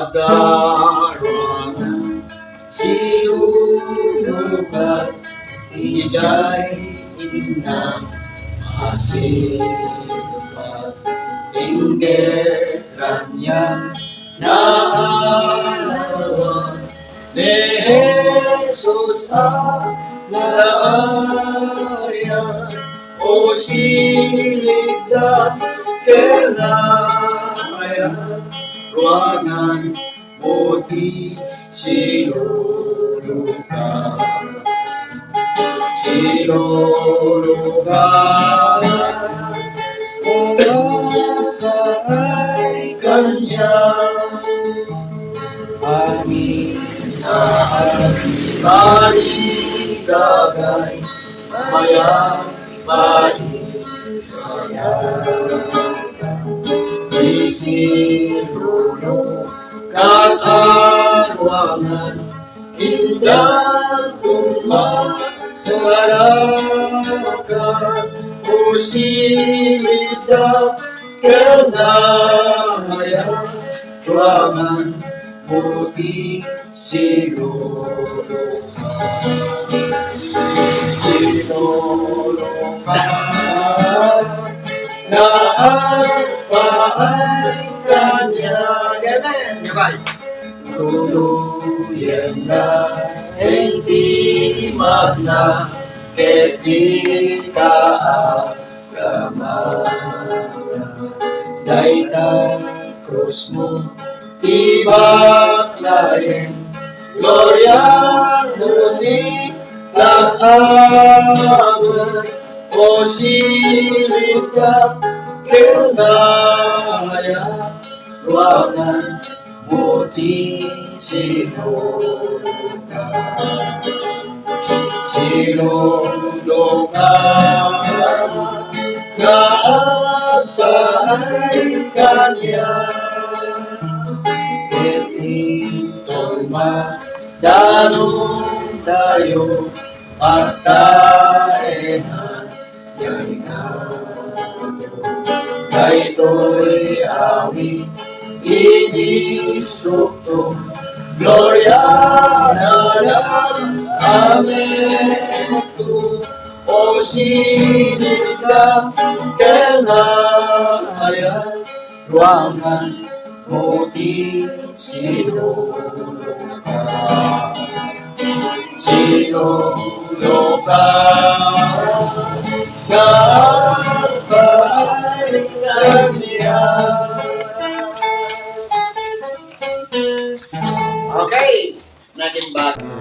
pagdarangan sinunukat ijay inang asipat inggeran yang naalawan ni Jesus alayan o siligdan kailangan ruangan Muti silulukan Umapay kanya amin na maligagay maya-mali saya isinulong katarwangan indang tumasarakan o silidang kanaya ruangan puti sinulungkan na agpaay kanya tuluyan na hindi magna ketika agama dahil ang krus mo tibak lain gloria muti laaman o silid ka kinaya ruangan Muti sinulukan naagpaay kanya itong madanong tayo pagtaehan yan nga kahito'y awit inisukto gloria na lang amen tu o sinid ka kailangan ruangan muti sinulukan nagpahingan niya. Okay, naging bago.